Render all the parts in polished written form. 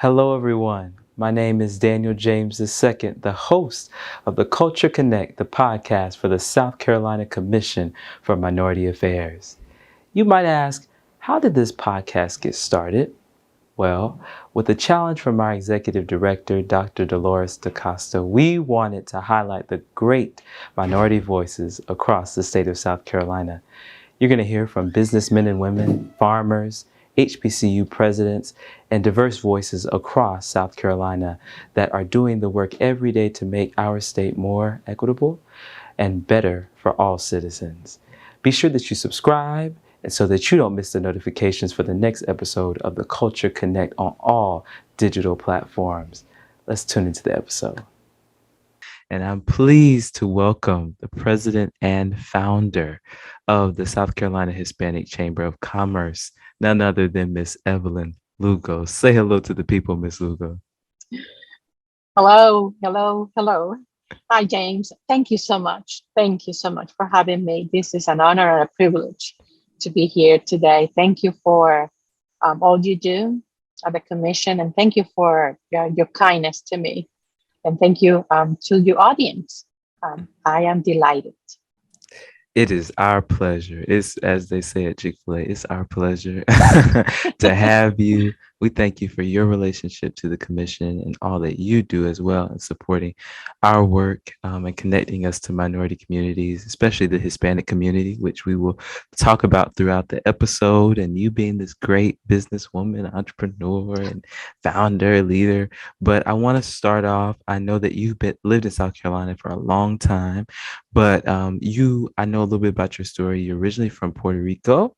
Hello, everyone. My name is Daniel James II, the host of the Culture Connect, the podcast for the South Carolina Commission for Minority Affairs. You might ask, how did this podcast get started? Well, with a challenge from our executive director, Dr. Dolores DaCosta, we wanted to highlight the great minority voices across the state of South Carolina. You're going to hear from businessmen and women, farmers, HBCU presidents, and diverse voices across South Carolina that are doing the work every day to make our state more equitable and better for all citizens. Be sure that you subscribe and so that you don't miss the notifications for the next episode of the Culture Connect on all digital platforms. Let's tune into the episode. And I'm pleased to welcome the president and founder of the South Carolina Hispanic Chamber of Commerce, none other than Miss Evelyn Lugo. Say hello to the people, Miss Lugo. Hello, hello, hello. Hi, James. Thank you so much. Thank you so much for having me. This is an honor and a privilege to be here today. Thank you for all you do at the commission, and thank you for your kindness to me. And thank you to your audience. I am delighted. It is our pleasure. It's, as they say at Chick-fil-A, it's our pleasure to have you. We thank you for your relationship to the commission and all that you do as well in supporting our work and connecting us to minority communities, especially the Hispanic community, which we will talk about throughout the episode. And you being this great businesswoman, entrepreneur, and founder, leader. But I want to start off. I know that you've lived in South Carolina for a long time. But I know a little bit about your story. You're originally from Puerto Rico,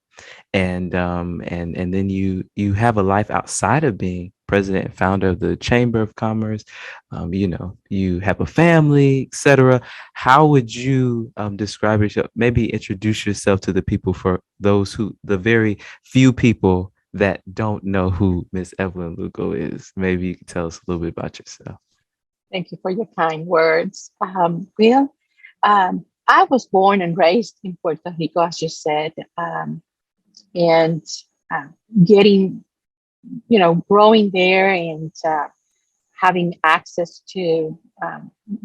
and then you have a life outside of being president and founder of the Chamber of Commerce. You have a family, etc. How would you describe yourself? Maybe introduce yourself to the people for the very few people that don't know who Miss Evelyn Lugo is. Maybe you could tell us a little bit about yourself. Thank you for your kind words. I was born and raised in Puerto Rico, as you said, and uh, getting, growing there and having access to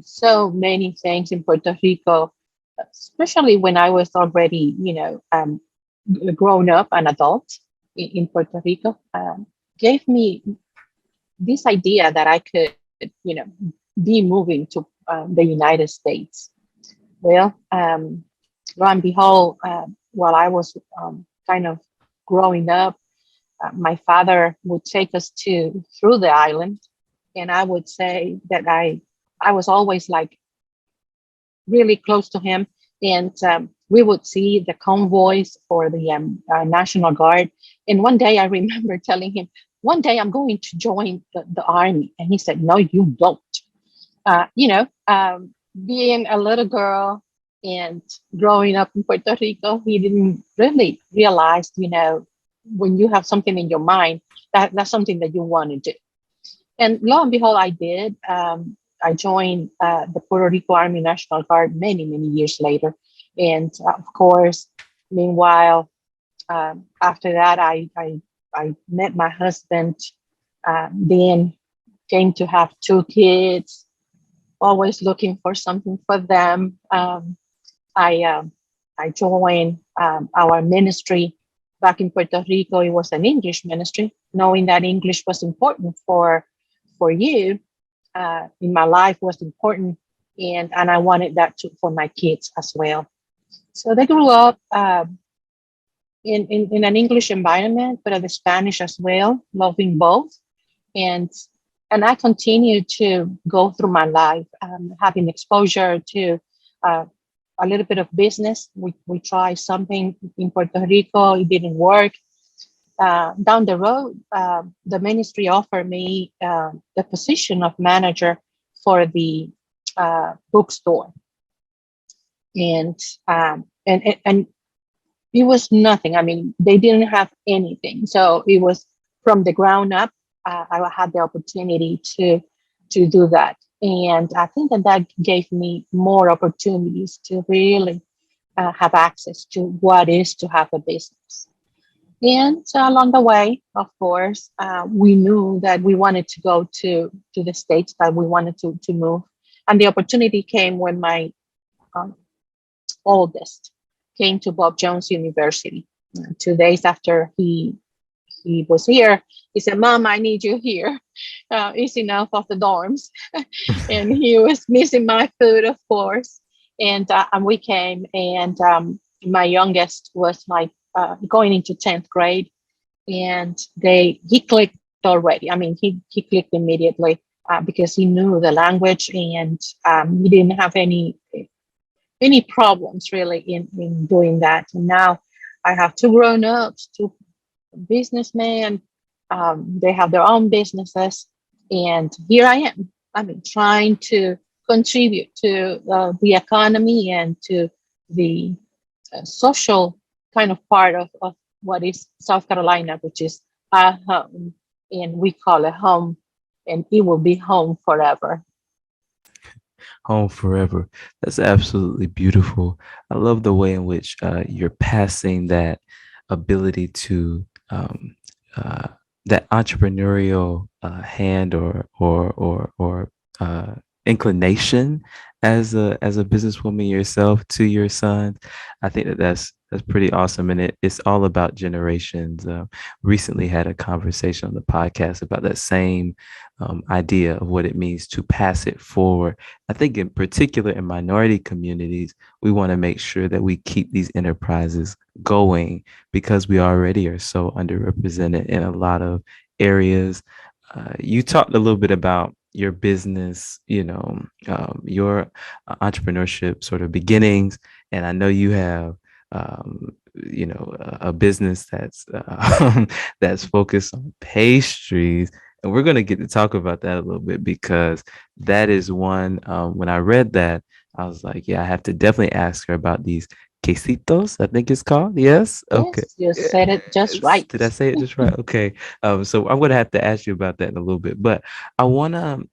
so many things in Puerto Rico, especially when I was already, grown up, an adult in Puerto Rico, gave me this idea that I could, be moving to the United States. Well, lo and behold, while I was kind of growing up, my father would take us through the island, and I would say that I was always like really close to him, and we would see the convoys for the National Guard. And one day I remember telling him, "One day I'm going to join the army," and he said, "No, you don't." Uh, you know, um, Being a little girl and growing up in Puerto Rico, he didn't really realize, when you have something in your mind, that's something that you want to do. And lo and behold, I did. I joined the Puerto Rico Army National Guard many, many years later. And of course, meanwhile, after that, I met my husband, then came to have two kids, always looking for something for them. I I joined our ministry back in Puerto Rico. It was an English ministry, knowing that English was important for you in my life was important, and I wanted that for my kids as well. So they grew up in an English environment, but the Spanish as well, loving both, and I continue to go through my life, having exposure to uh, a little bit of business. We tried something in Puerto Rico, it didn't work. Down the road, the ministry offered me the position of manager for the bookstore, and and it was nothing. I mean, they didn't have anything, so it was from the ground up. I had the opportunity to do that, and I think that gave me more opportunities to really have access to what is to have a business. And along the way, of course, we knew that we wanted to go to the States, that we wanted to move. And the opportunity came when my um, oldest came to Bob Jones University. 2 days after he was here, he said, "Mom, I need you here. It's enough of the dorms." And he was missing my food, of course. And we came, and my youngest was like going into 10th grade, and he clicked already. I mean, he clicked immediately because he knew the language, and he didn't have any problems really in doing that. And now I have two grown ups, two businessmen. They have their own businesses, and here I am. I mean, trying to contribute to the economy and to the social kind of part of what is South Carolina, which is our home, and we call it home, and it will be home forever. Home forever. That's absolutely beautiful. I love the way in which you're passing that ability to uh, that entrepreneurial hand or inclination as a businesswoman yourself to your sons. I think that's pretty awesome, and it's all about generations. Recently had a conversation on the podcast about that same idea of what it means to pass it forward. I think, in particular, in minority communities, we want to make sure that we keep these enterprises going because we already are so underrepresented in a lot of areas. You talked a little bit about your business, your entrepreneurship sort of beginnings, and I know you have a business that's focused on pastries, and we're going to get to talk about that a little bit because that is one. When I read that, I was like, yeah, I have to definitely ask her about these quesitos, I think it's called. Yes. Okay. Yes, you said it just Yes. right. Did I say it just right? Okay. So I'm going to have to ask you about that in a little bit, but I want to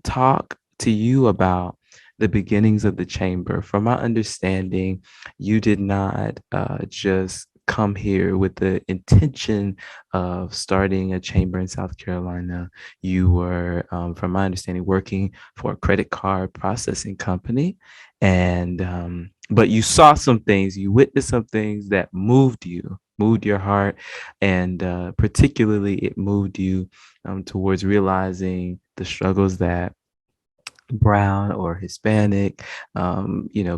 talk to you about the beginnings of the chamber. From my understanding, you did not just come here with the intention of starting a chamber in South Carolina. You were, from my understanding, working for a credit card processing company, and but you saw some things, you witnessed some things that moved your heart, and particularly it moved you towards realizing the struggles that brown or Hispanic,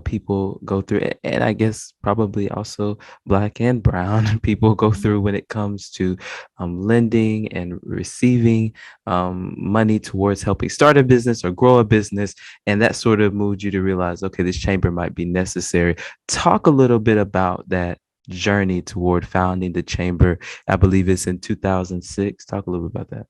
people go through it. And I guess probably also black and brown people go through when it comes to lending and receiving money towards helping start a business or grow a business. And that sort of moved you to realize, okay, this chamber might be necessary. Talk a little bit about that journey toward founding the chamber. I believe it's in 2006. Talk a little bit about that.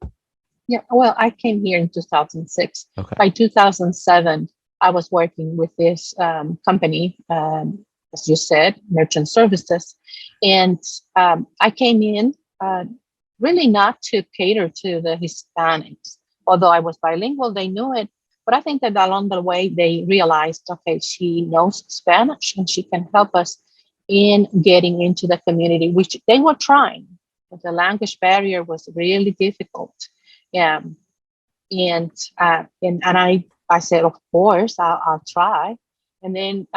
Yeah, well, I came here in 2006. Okay. By 2007, I was working with this company, as you said, Merchant Services. And I came in really not to cater to the Hispanics. Although I was bilingual, they knew it. But I think that along the way, they realized, okay, she knows Spanish and she can help us in getting into the community, which they were trying. But the language barrier was really difficult. Yeah, and I said, of course, I'll try. And then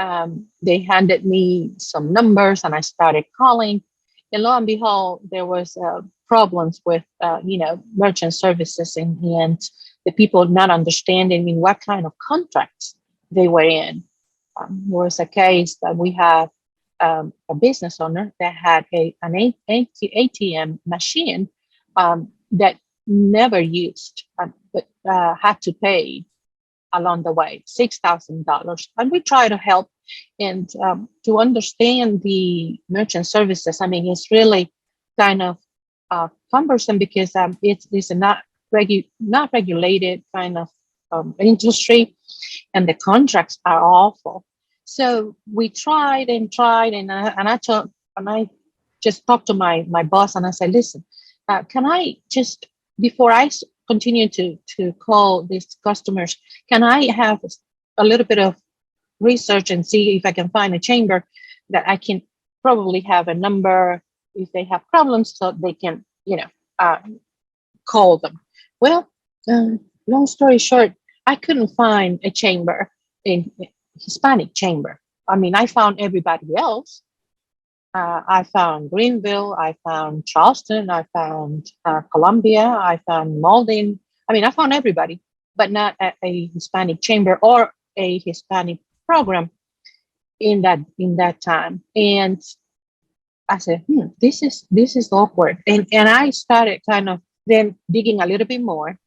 they handed me some numbers, and I started calling. And lo and behold, there was problems with merchant services, and the people not understanding in what kind of contracts they were in. There was a case that we have a business owner that had an ATM machine that never used, but had to pay along the way $6,000. And we try to help and to understand the merchant services. I mean, it's really kind of cumbersome because it's a not regulated kind of industry, and the contracts are awful. So we tried and tried, and I just talked to my boss, and I said, listen, can I just, before I continue to call these customers, can I have a little bit of research and see if I can find a chamber that I can probably have a number if they have problems, so they can, uh, call them. Well, long story short, I couldn't find a chamber in Hispanic chamber. I mean, I found everybody else. I found Greenville, I found Charleston, I found Columbia, I found Malden. I mean, I found everybody, but not a Hispanic chamber or a Hispanic program in that time. And I said, this is awkward. And I started kind of then digging a little bit more.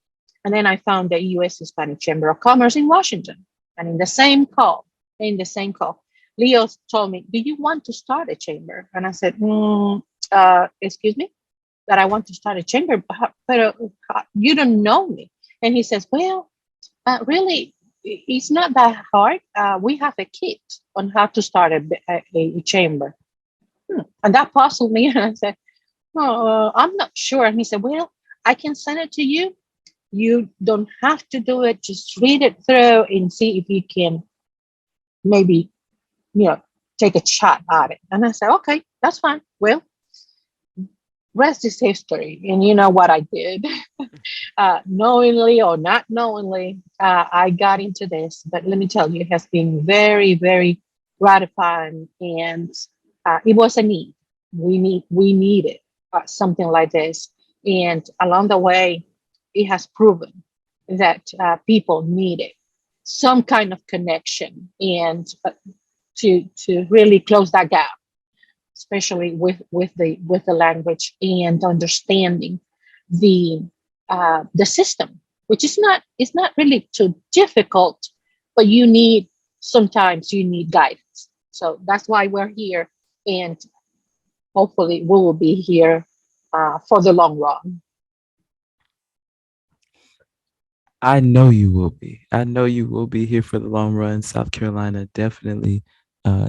And then I found the U.S. Hispanic Chamber of Commerce in Washington. And in the same call, Leo told me, do you want to start a chamber? And I said, excuse me, that I want to start a chamber, but you don't know me. And he says, well, really, it's not that hard. We have a kit on how to start a chamber. And that puzzled me. And I said, oh, I'm not sure. And he said, well, I can send it to you. You don't have to do it. Just read it through and see if you can maybe, you know, take a shot at it. And I said, okay, that's fine. Well, rest is history. And you know what I did. Knowingly or not knowingly, I got into this. But let me tell you, it has been very, very gratifying. And it was a need. We needed something like this. And along the way, it has proven that people needed some kind of connection and to really close that gap, especially with the language and understanding the the system, which is not it's not really too difficult, but sometimes you need guidance. So that's why we're here, and hopefully we will be here for the long run. I know you will be. I know you will be here for the long run. South Carolina definitely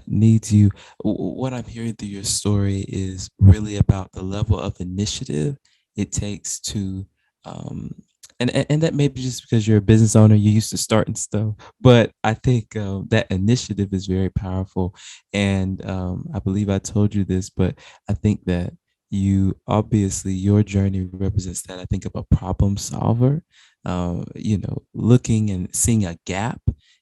needs you. What I'm hearing through your story is really about the level of initiative it takes to, um, and that may be just because you're a business owner, you're used to starting stuff. But I think that initiative is very powerful. And I believe I told you this, but I think that your journey represents that. I think of a problem solver, looking and seeing a gap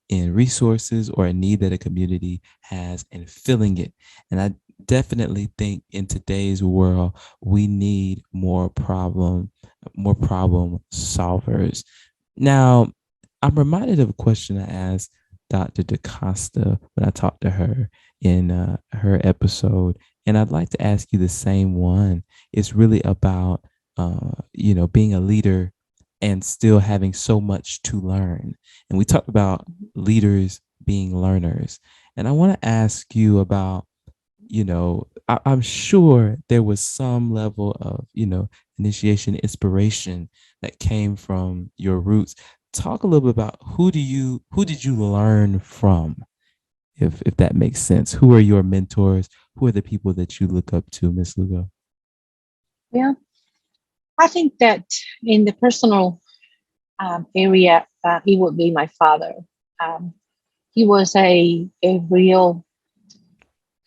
in resources or a need that a community has and filling it. And I definitely think in today's world, we need more problem solvers. Now, I'm reminded of a question I asked Dr. DaCosta when I talked to her in her episode, and I'd like to ask you the same one. It's really about, being a leader and still having so much to learn. And we talked about leaders being learners. And I want to ask you about, I'm sure there was some level of, initiation, inspiration that came from your roots. Talk a little bit about who did you learn from, if that makes sense. Who are your mentors? Who are the people that you look up to, Miss Lugo? Yeah, I think that in the personal area, he would be my father. Um, he was a real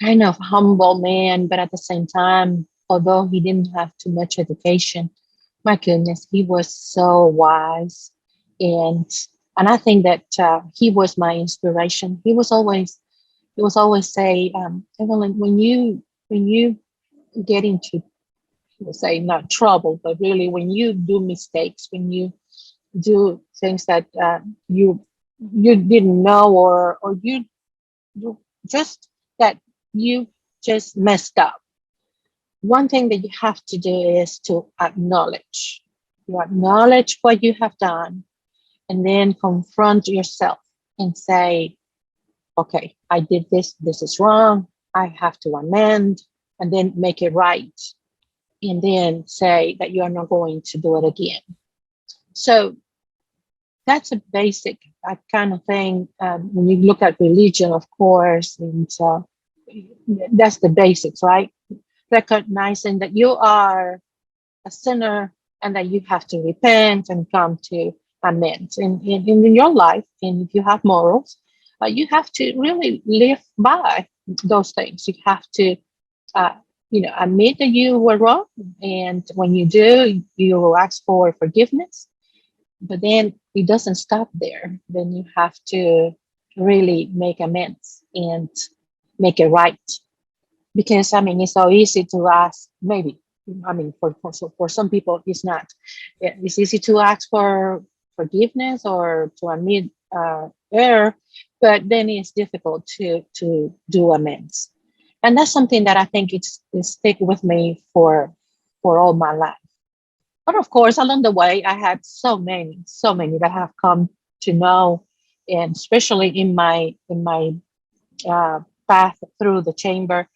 kind of humble man, but at the same time, although he didn't have too much education, my goodness, he was so wise, and I think that he was my inspiration. He was always say, Evelyn, when you get into, we'll say, not trouble, but really when you do mistakes, when you do things that you didn't know, or you just that you just messed up. One thing that you have to do is to acknowledge. You acknowledge what you have done, and then confront yourself and say, okay, I did this. This is wrong. I have to amend, and then make it right. And then say that you are not going to do it again. So that's a basic kind of thing. When you look at religion, of course, and that's the basics, right? Recognizing that you are a sinner and that you have to repent and come to amends in your life. And if you have morals, you have to really live by those things. You have to admit that you were wrong. And when you do, you will ask for forgiveness. But then it doesn't stop there. Then you have to really make amends and make it right. Because I mean, it's so easy to ask. Maybe I mean, for some people, it's not. It's easy to ask for forgiveness or to admit error, but then it's difficult to do amends. And that's something that I think it's stick with me for all my life. But of course, along the way, I had so many that have come to know, and especially in my uh, path through the chamber,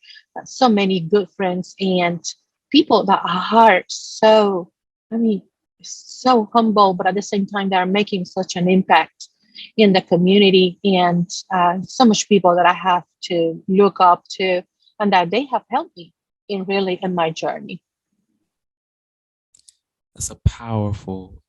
so many good friends and people that are so, I mean, so humble, but at the same time, they are making such an impact in the community, and so much people that I have to look up to, and that they have helped me in my journey. That's a powerful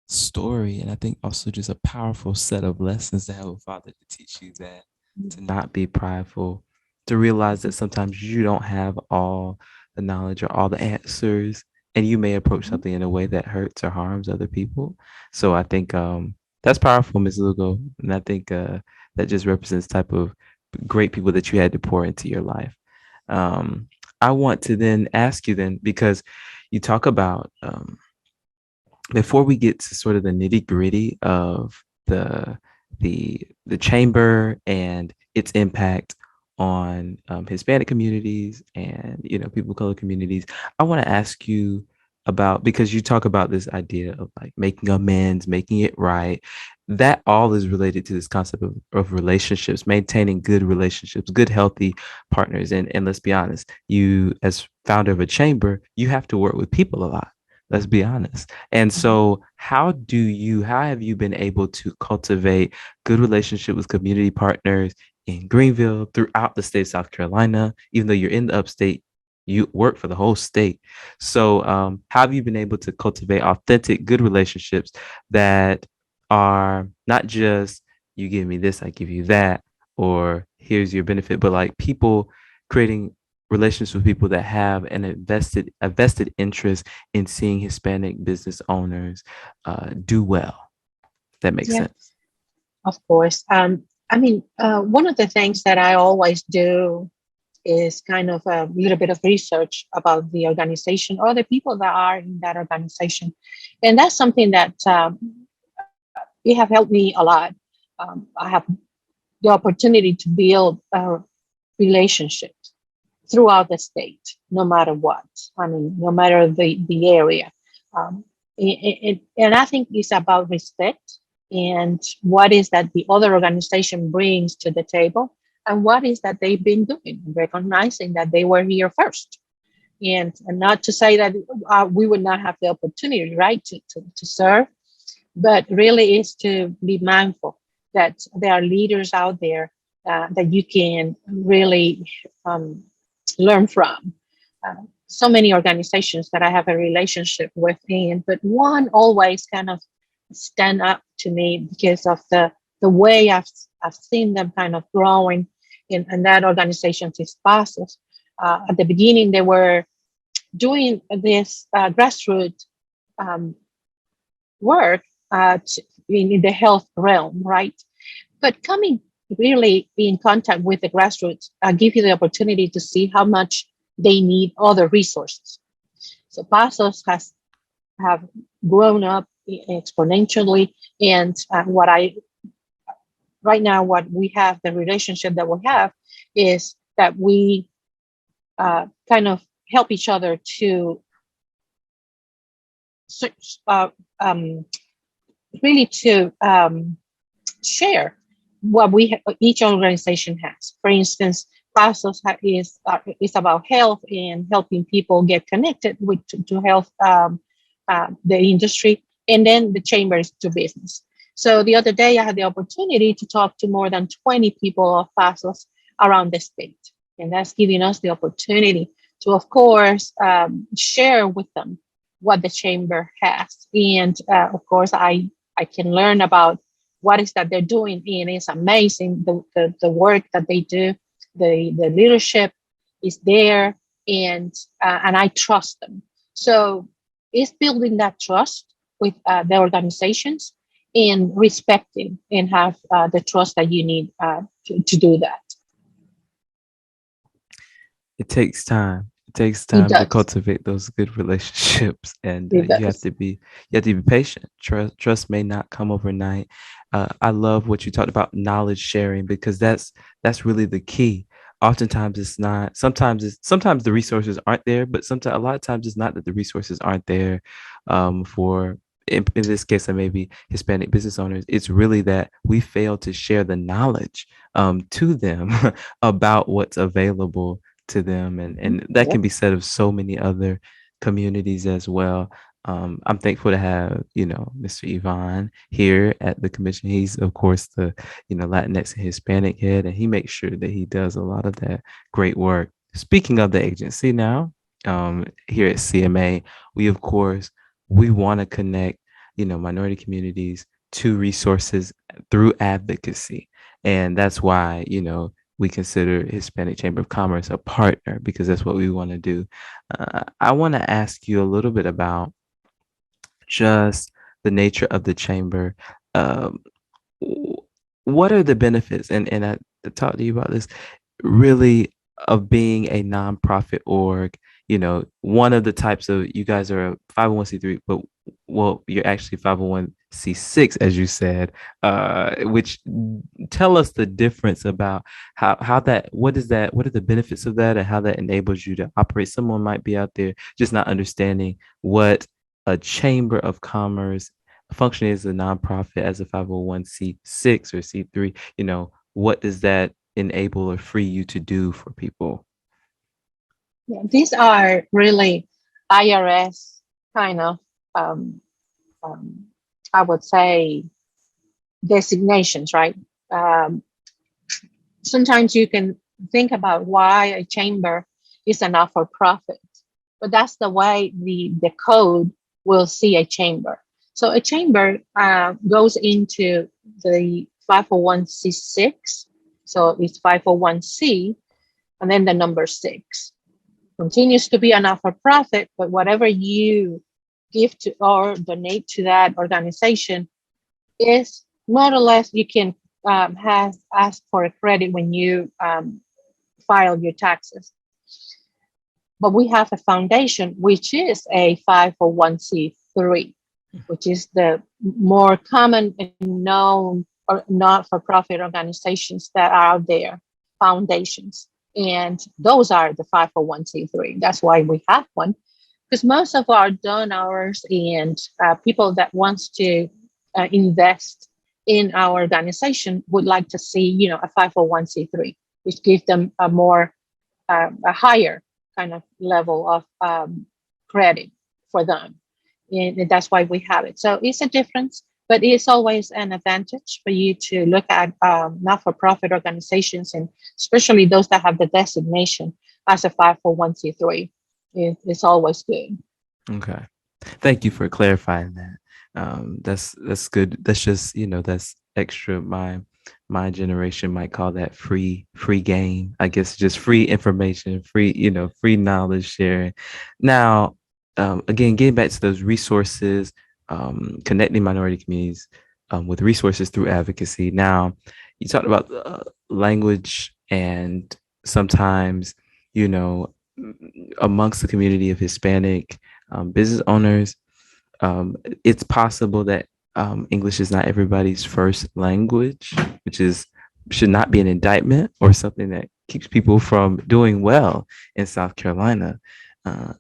story, and I think also just a powerful set of lessons to have a father to teach you that to not be prideful, to realize that sometimes you don't have all the knowledge or all the answers, and you may approach Mhm. something in a way that hurts or harms other people. So I think that's powerful, Ms. Lugo, and I think that just represents type of great people that you had to pour into your life. Um, I want to then ask you then because you talk about before we get to sort of the nitty gritty of the chamber and its impact on Hispanic communities and people of color communities, I want to ask you about because you talk about this idea of like making amends, making it right. That all is related to this concept of relationships, maintaining good relationships, good healthy partners. And let's be honest, you as founder of a chamber, you have to work with people a lot. Let's be honest. And Mhm. so how have you been able to cultivate good relationship with community partners in Greenville throughout the state of South Carolina? Even though you're in the upstate, you work for the whole state. So how have you been able to cultivate authentic, good relationships that are not just you give me this, I give you that, or here's your benefit, but like people creating relationships with people that have a vested interest in seeing Hispanic business owners do well. If that makes Yeah, sense. of course. I mean, one of the things that I always do is kind of a little bit of research about the organization or the people that are in that organization. And that's something that it have helped me a lot. I have the opportunity to build relationships throughout the state, no matter what. I mean, no matter the area. Um, and I think it's about respect and what is that the other organization brings to the table and what is that they've been doing, recognizing that they were here first. And not to say that we would not have the opportunity, right, to serve, but really is to be mindful that there are leaders out there that you can really um, learn from. So many organizations that I have a relationship with, but one always kind of stand up to me because of the way I've seen them kind of growing in that organization's process. At the beginning, they were doing this grassroots um, work in the health realm, right? But coming really in contact with the grassroots give you the opportunity to see how much they need other resources. So Pasos has have grown up exponentially, and what I right now what we have the relationship that we have is that we kind of help each other to uh, um, really to share what each organization has. For instance, Pasos is about health and helping people get connected with to health, the industry, and then the chamber is to business. So the other day, I had the opportunity to talk to more than 20 people of Pasos around the state, and that's giving us the opportunity to, of course, share with them what the chamber has, and of course, I can learn about what is that they're doing, and it's amazing the work that they do, the leadership is there, and I trust them. So it's building that trust with the organizations and respecting and have the trust that you need to do that. It takes time. It takes It time to does. cultivate those good relationships, and It does. you have to be patient. Trust may not come overnight. I love what you talked about knowledge sharing because that's really the key. Oftentimes it's not. Sometimes the resources aren't there, but sometimes a lot of times it's not that the resources aren't there for. In this case, I may be Hispanic business owners. It's really that we fail to share the knowledge to them about what's available to them, Mhm. and that can Yep. be said of so many other communities as well. I'm thankful to have Mr. Yvonne here at the commission. He's of course the Latinx and Hispanic head, and he makes sure that he does a lot of that great work. Speaking of the agency now, here at CMA, we of course we want to connect minority communities to resources through advocacy, and that's why we consider Hispanic Chamber of Commerce a partner because that's what we want to do. I want to ask you a little bit about just the nature of the chamber. Um, what are the benefits? And I talked to you about this really of being a nonprofit org. One of the types of you guys are a 501c3, but well, you're actually 501c6, as you said, which tell us the difference about how that what is that what are the benefits of that and how that enables you to operate. Someone might be out there just not understanding what a chamber of commerce functioning as a nonprofit, as a 501c6 or c3, what does that enable or free you to do for people? Yeah, these are really IRS kind of, um, um, I would say, designations, right? Um, Sometimes you can think about why a chamber is a not for profit, but that's the way the code will see a chamber. So a chamber goes into the 501c6. So it's 501c and then the number six. Continues to be a not for profit, but whatever you give to or donate to that organization is more or less you can have ask for a credit when you file your taxes. But we have a foundation which is a 501c3, which is the more common and known or not-for-profit organizations that are out there, foundations. And those are the 501c3. That's why we have one, because most of our donors and people that wants to invest in our organization would like to see, a 501c3, which gives them a higher kind of level of credit for them. And that's why we have it. So it's a difference, but it's always an advantage for you to look at not for profit organizations, and especially those that have the designation as a 501c3. It's always good. Okay. Thank you for clarifying that. That's good. That's just that's extra. My generation might call that free game. I guess just free information, free free knowledge sharing. Now, again, getting back to those resources, connecting minority communities with resources through advocacy. Now, you talked about language and sometimes you know amongst the community of Hispanic business owners, it's possible that English is not everybody's first language, which is should not be an indictment or something that keeps people from doing well in South Carolina.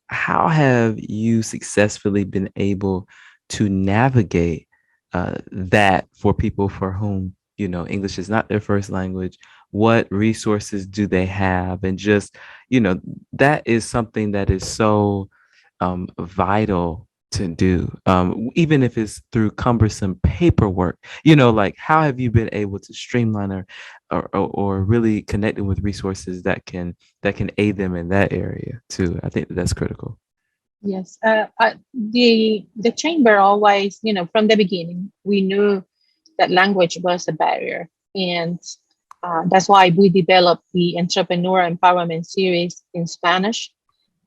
How have you successfully been able to navigate that for people for whom English is not their first language? What resources do they have? And just that is something that is so vital to do, even if it's through cumbersome paperwork. Like how have you been able to streamline or really connecting with resources that can aid them in that area too? I think that's critical. Yes, the chamber always, from the beginning, we knew that language was a barrier, and That's why we developed the Entrepreneur Empowerment Series in Spanish.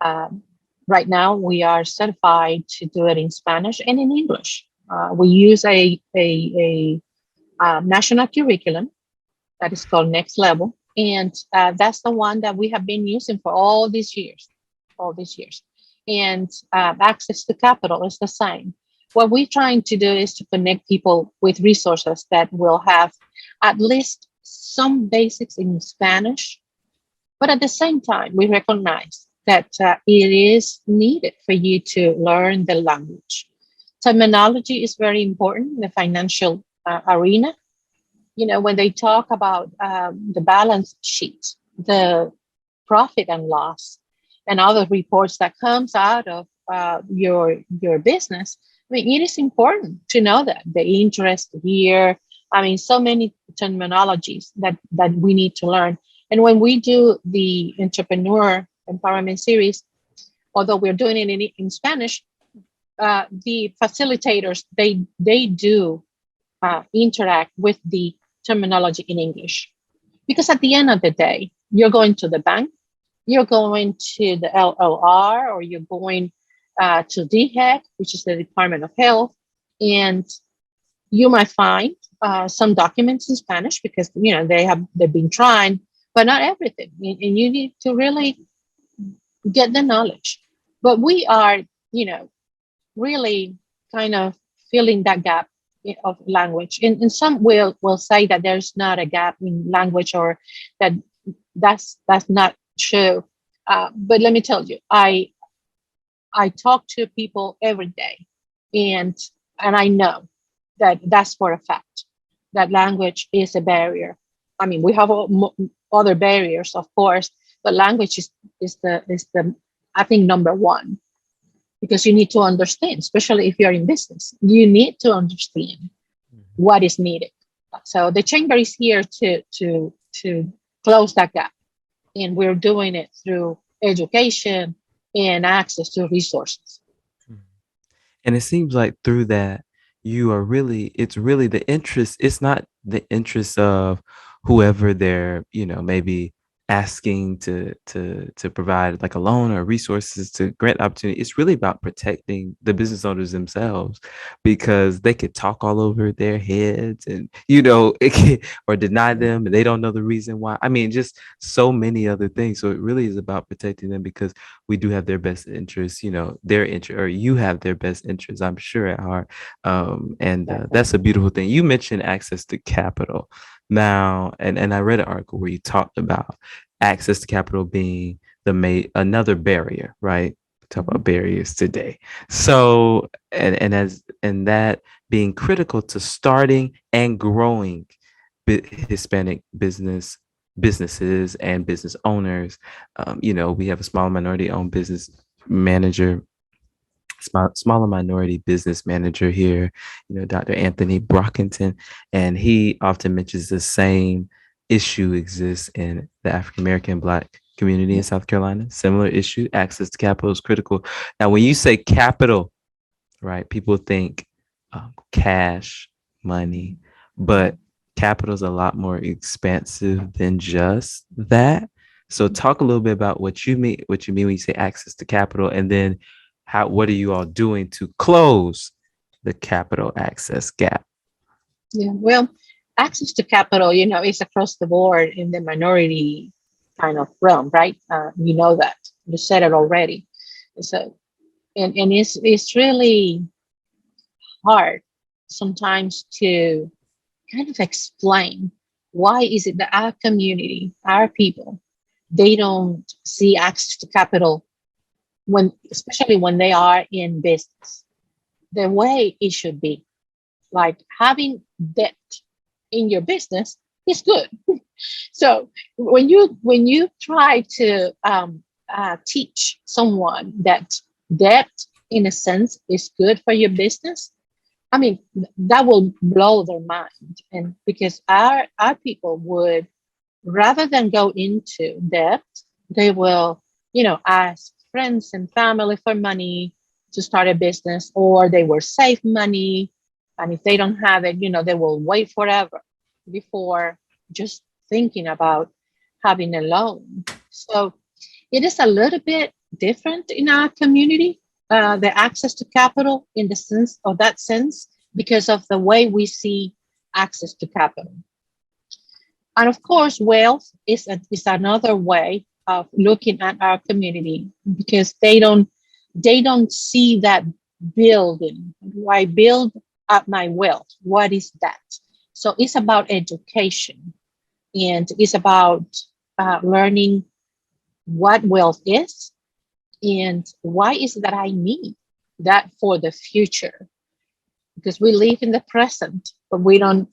Um, right now, we are certified to do it in Spanish and in English. We use a national curriculum that is called Next Level, and that's the one that we have been using for all these years. And access to capital is the same. What we're trying to do is to connect people with resources that will have at least some basics in Spanish, but at the same time, we recognize that it is needed for you to learn the language. Terminology is very important in the financial arena. You know, when they talk about the balance sheet, the profit and loss, and other reports that comes out of your business, I mean, it is important to know that the interest here. I mean, so many terminologies that we need to learn. And when we do the entrepreneur empowerment series, although we're doing it in Spanish, the facilitators they do interact with the terminology in English. Because at the end of the day, you're going to the bank, you're going to the LLR, or you're going to DHEC, which is the Department of Health, and you might find some documents in Spanish because they've been trying, but not everything, and you need to really get the knowledge. But we are, really kind of filling that gap of language. And some will say that there's not a gap in language, or that that's not true. But let me tell you, I talk to people every day, and I know that that's for a fact that language is a barrier. I mean, we have other barriers, of course, but language is the I think number one, because you need to understand, especially if you're in business, you need to understand what is needed. So the chamber is here to close that gap, and we're doing it through education and access to resources. Mhm. And it seems like through that, it's really the interest. It's not the interest of whoever they're, maybe asking to provide like a loan or resources to grant opportunity. It's really about protecting the business owners themselves, because they could talk all over their heads and, or deny them, and they don't know the reason why. I mean, just so many other things. So it really is about protecting them, because we do have their best interests, their interest, or you have their best interests, I'm sure, at heart. And that's a beautiful thing. You mentioned access to capital now, and I read an article where you talked about access to capital being another barrier, right? We talk about barriers today. So, and that being critical to starting and growing Hispanic businesses and business owners. We have a small minority owned business manager, smaller minority business manager here, Dr. Anthony Brockington, and he often mentions the same issue exists in the African American Black community in South Carolina. Similar issue, access to capital is critical. Now, when you say capital, right, people think cash, money, but capital is a lot more expansive than just that. So talk a little bit about what you mean when you say access to capital, and then what are you all doing to close the capital access gap? Yeah, well, access to capital, is across the board in the minority kind of realm, right? You know that you said it already. So, and it's really hard sometimes to kind of explain why is it that our community, our people, they don't see access to capital especially when they are in business, the way it should be. Like having debt in your business is good. So when you try to teach someone that debt, in a sense, is good for your business, I mean, that will blow their mind. And because our people would, rather than go into debt, they will, ask friends and family for money to start a business, or they will save money. And if they don't have it, they will wait forever before just thinking about having a loan. So it is a little bit different in our community, the access to capital in the sense of that sense, because of the way we see access to capital. And of course, wealth is another way of looking at our community because they don't see that building. Why build up my wealth? What is that? So it's about education and it's about learning what wealth is and why is it that I need that for the future because we live in the present, but we don't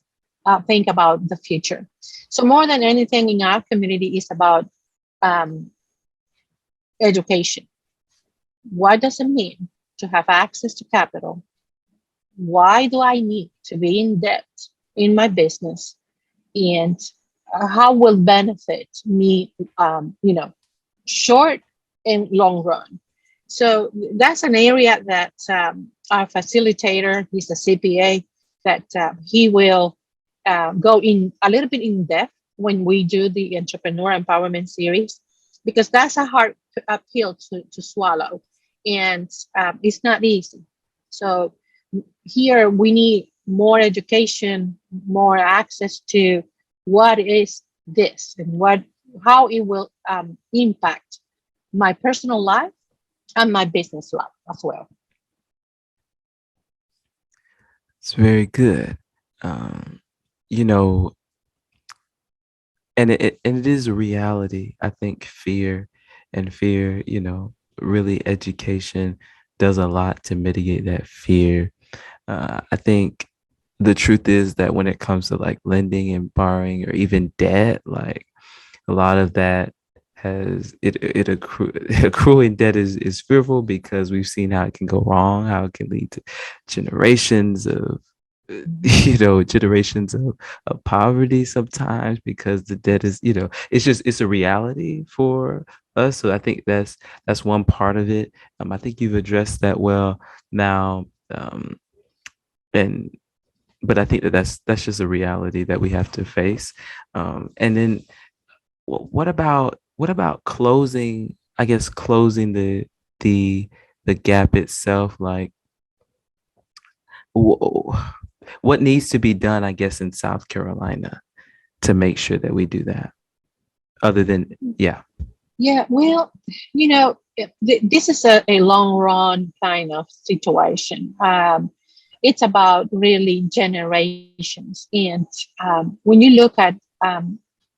think about the future. So more than anything in our community is about um, education. What does it mean to have access to capital? Why do I need to be in debt in my business? And how will benefit me, short and long run. So that's an area that our facilitator, he's a CPA, that he will go in a little bit in depth when we do the entrepreneur empowerment series, because that's a hard pill to swallow, and it's not easy. So here we need more education, more access to what is this and how it will impact my personal life and my business life as well. It's very good. Um, you know, and it is a reality. I think fear, really education does a lot to mitigate that fear. I think the truth is that when it comes to like lending and borrowing or even debt, like a lot of that accruing debt is fearful because we've seen how it can go wrong, how it can lead to generations of generations of poverty sometimes because the debt is, it's a reality for us. So I think that's one part of it. I think you've addressed that well now. And but I think that's just a reality that we have to face. And then what about closing? I guess closing the the gap itself. Like, what needs to be done? I guess in South Carolina to make sure that we do that. Other than yeah, Yeah, well, this is a long run kind of situation. It's about really generations. And when you look at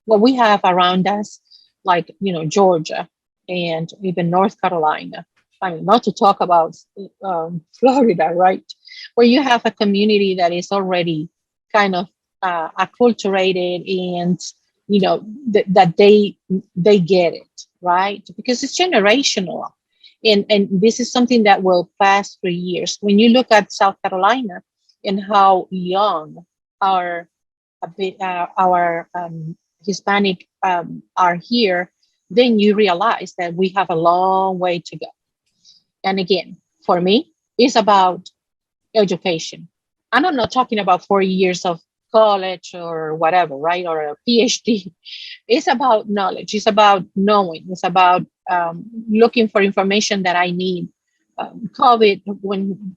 what we have around us, like, Georgia and even North Carolina, I mean, not to talk about Florida, right? Where you have a community that is already kind of acculturated and, that they get it, right? Because it's generational. And this is something that will pass for years. When you look at South Carolina and how young our Hispanic are here, then you realize that we have a long way to go. And again, for me, it's about education. And I'm not talking about 4 years of college or whatever, right? Or a PhD. It's about knowledge. It's about knowing. It's about looking for information that I need. When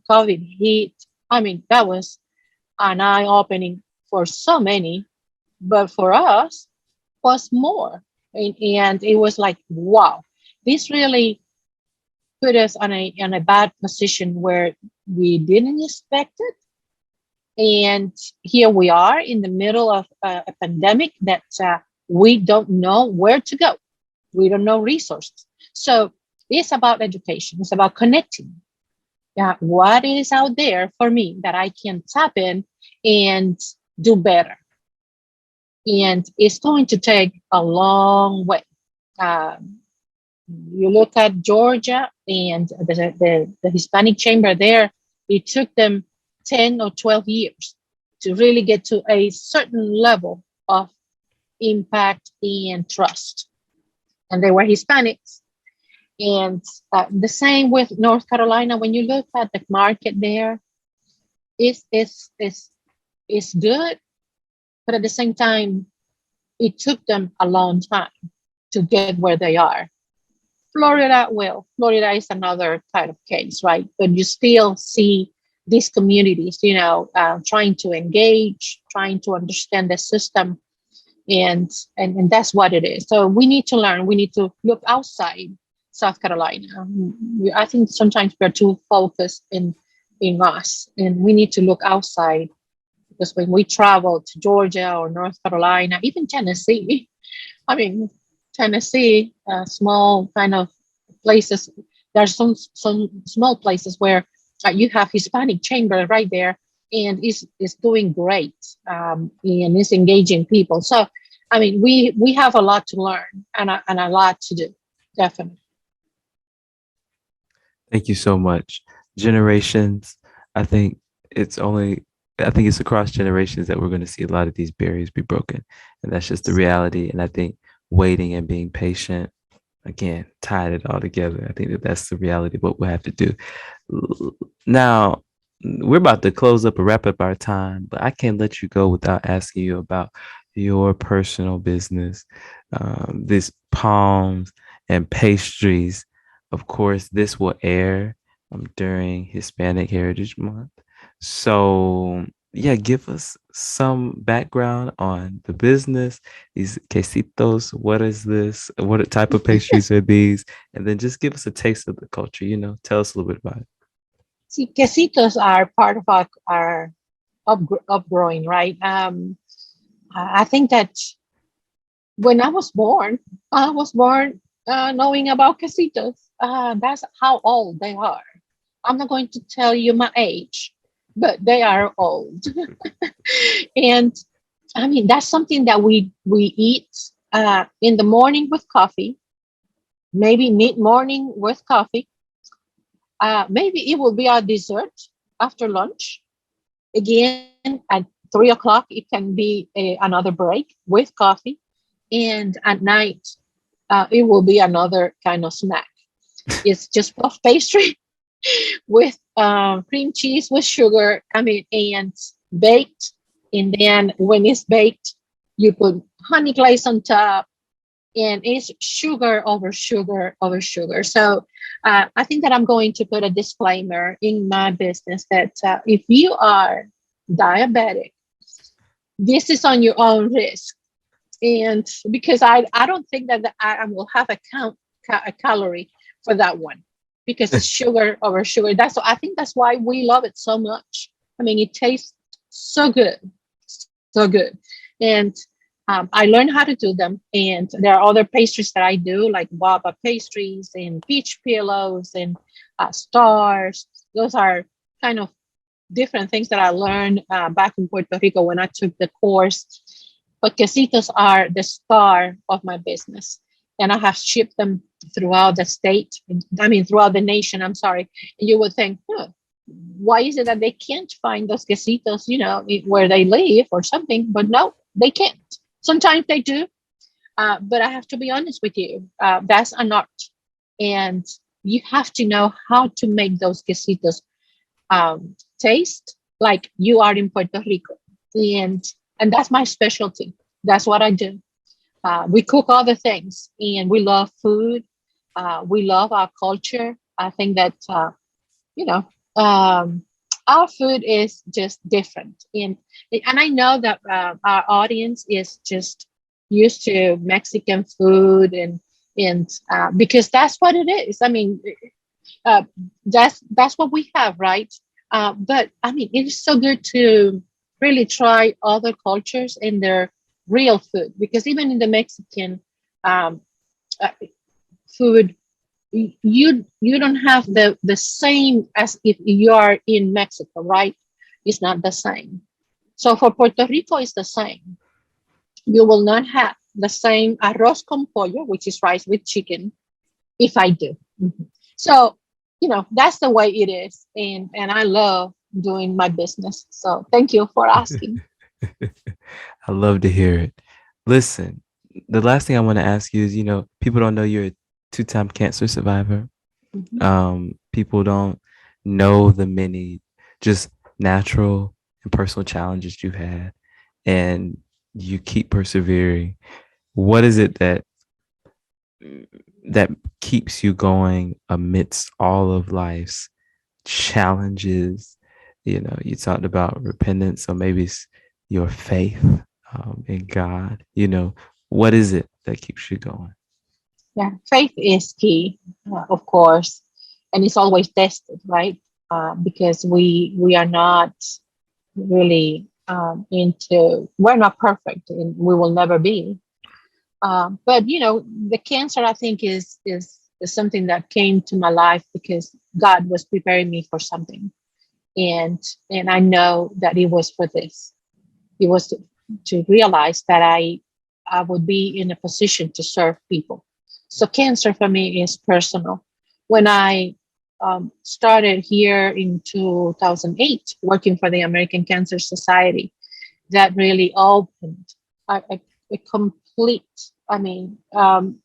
COVID hit, I mean, that was an eye opening for so many, but for us was more. And it was like, wow, this really put us on a bad position where we didn't expect it. And here we are in the middle of a pandemic that we don't know where to go. We don't know resources. So it's about education. It's about connecting. What is out there for me that I can tap in and do better? And it's going to take a long way. Um, you look at Georgia and the Hispanic Chamber there, it took them 10 or 12 years to really get to a certain level of impact and trust. And they were Hispanics. And the same with North Carolina. When you look at the market there, it's good, but at the same time, it took them a long time to get where they are. Florida, well, Florida is another kind of case, right? But you still see these communities, trying to engage, trying to understand the system, and that's what it is. So we need to learn. We need to look outside South Carolina. I think sometimes we're too focused in us, and we need to look outside, because when we travel to Georgia or North Carolina, even Tennessee, I mean, Tennessee, small kind of places. There's some small places where you have Hispanic Chamber right there, and is doing great, and is engaging people. So, I mean, we have a lot to learn, and a lot to do, definitely. Thank you so much. Generations, I think it's only, I think it's across generations that we're going to see a lot of these barriers be broken. And that's just the reality. And I think waiting and being patient, again, tied it all together. I think that that's the reality of what we'll have to do. Now, we're about to close up and wrap up our time, but I can't let you go without asking you about your personal business, this palms and pastries. Of course, this will air during Hispanic Heritage Month. So, yeah, give us some background on the business, these quesitos. What is this? What type of pastries are these? And then just give us a taste of the culture, tell us a little bit about it. See, quesitos are part of our upgrowing, right? I think that when I was born knowing about quesitos. That's how old they are. I'm not going to tell you my age, but they are old. And I mean, that's something that we eat in the morning with coffee, maybe mid morning with coffee. Maybe it will be our dessert after lunch. Again, at 3 o'clock, it can be another break with coffee. And at night, it will be another kind of snack. It's just puff pastry with cream cheese with sugar. I mean, and baked. And then when it's baked, you put honey glaze on top, and it's sugar over sugar over sugar. So I think that I'm going to put a disclaimer in my business that if you are diabetic, this is on your own risk. And because I don't think that I will have a calorie for that one, because it's sugar over sugar. I think that's why we love it so much. I mean, it tastes so good, so good. And I learned how to do them. And there are other pastries that I do, like guava pastries and peach pillows and stars. Those are kind of different things that I learned back in Puerto Rico when I took the course. But quesitos are the star of my business. And I have shipped them throughout the state. I mean, throughout the nation. I'm sorry. And you would think, why is it that they can't find those quesitos, where they live or something? But no, they can't. Sometimes they do. But I have to be honest with you. That's an art. And you have to know how to make those quesitos taste like you are in Puerto Rico. And that's my specialty. That's what I do. We cook other things, and we love food. We love our culture. I think that you know our food is just different, and I know that our audience is just used to Mexican food, and because that's what it is. I mean, uh, that's what we have, right? But I mean, it is so good to really try other cultures and their real food, because even in the Mexican um, uh, food, you don't have the same as if you are in Mexico, right? It's not the same. So for Puerto Rico, it's the same. You will not have the same arroz con pollo, which is rice with chicken, if I do. Mhm. So, that's the way it is. And I love doing my business. So thank you for asking. I love to hear it. Listen, the last thing I want to ask you is, people don't know you're a two-time cancer survivor. Mhm. People don't know the many just natural and personal challenges you've had. And you keep persevering. What is it that keeps you going amidst all of life's challenges? You know, you talked about repentance, so maybe it's your faith in God. You know, what is it that keeps you going? Yeah, faith is key, of course, and it's always tested, right? Because we are not really we're not perfect, and we will never be. But the cancer, I think, is something that came to my life because God was preparing me for something, and I know that it was for this. It was to realize that I would be in a position to serve people. So cancer for me is personal. When I started here in 2008 working for the American Cancer Society, that really opened a complete. I mean, um,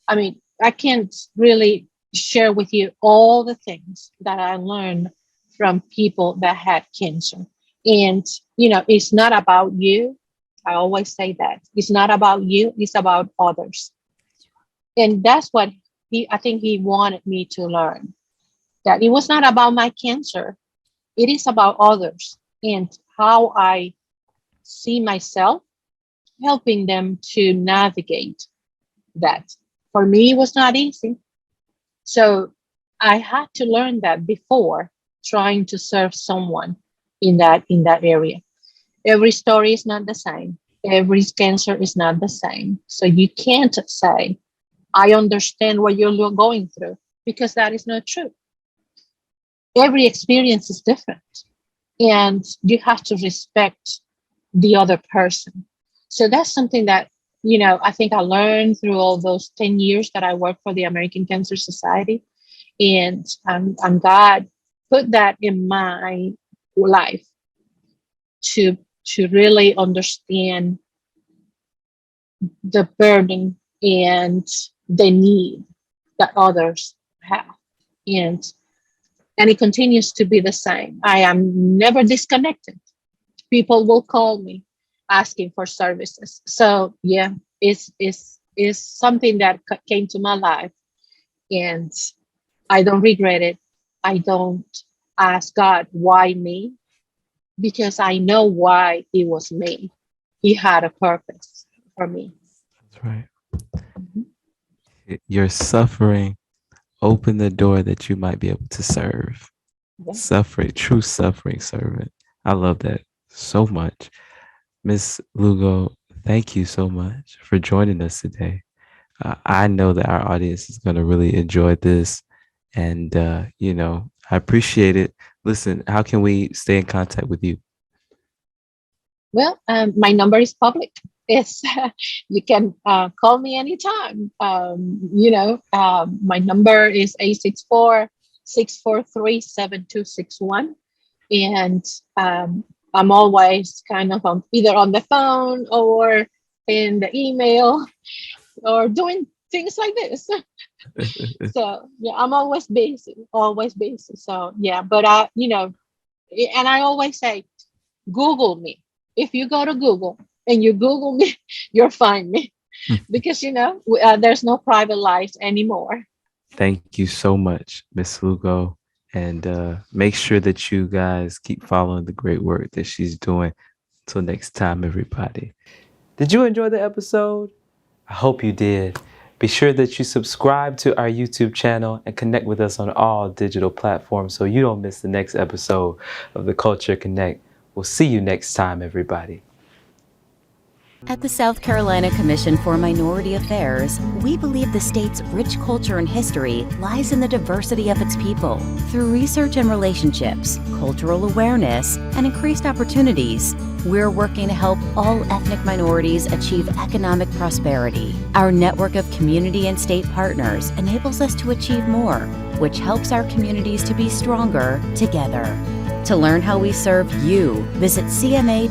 I can't really share with you all the things that I learned from people that had cancer. And, it's not about you. I always say that it's not about you, it's about others. And that's what I think he wanted me to learn, that it was not about my cancer, it is about others and how I see myself helping them to navigate that. For me, it was not easy. So I had to learn that before trying to serve someone in that area. Every story is not the same. Every cancer is not the same. So you can't say, I understand what you're going through, because that is not true. Every experience is different, and you have to respect the other person. So that's something that, I think I learned through all those 10 years that I worked for the American Cancer Society. And God put that in my life to really understand the burden and the need that others have. And it continues to be the same. I am never disconnected. People will call me asking for services. So yeah, it's something that came to my life, and I don't regret it. I don't ask God why me, because I know why it was me. He had a purpose for me. That's right. Mhm. Your suffering opened the door that you might be able to serve. Yeah. Suffering, true suffering servant. I love that so much. Miss Lugo, thank you so much for joining us today. I know that our audience is going to really enjoy this. And, I appreciate it. Listen, how can we stay in contact with you? Well, my number is public. It's you can call me anytime. My number is 864-643-7261, and I'm always kind of either on the phone or in the email or doing things like this. So yeah, I'm always busy, always busy. So yeah, but and I always say, Google me. If you go to Google and you Google me, you'll find me, because there's no private lives anymore. Thank you so much, Miss Lugo. And make sure that you guys keep following the great work that she's doing. Until next time, everybody. Did you enjoy the episode? I hope you did. Be sure that you subscribe to our YouTube channel and connect with us on all digital platforms so you don't miss the next episode of the Culture Connect. We'll see you next time, everybody. At the South Carolina Commission for Minority Affairs, we believe the state's rich culture and history lies in the diversity of its people. Through research and relationships, cultural awareness, and increased opportunities, we're working to help all ethnic minorities achieve economic prosperity. Our network of community and state partners enables us to achieve more, which helps our communities to be stronger together. To learn how we serve you, visit cma.sc.gov.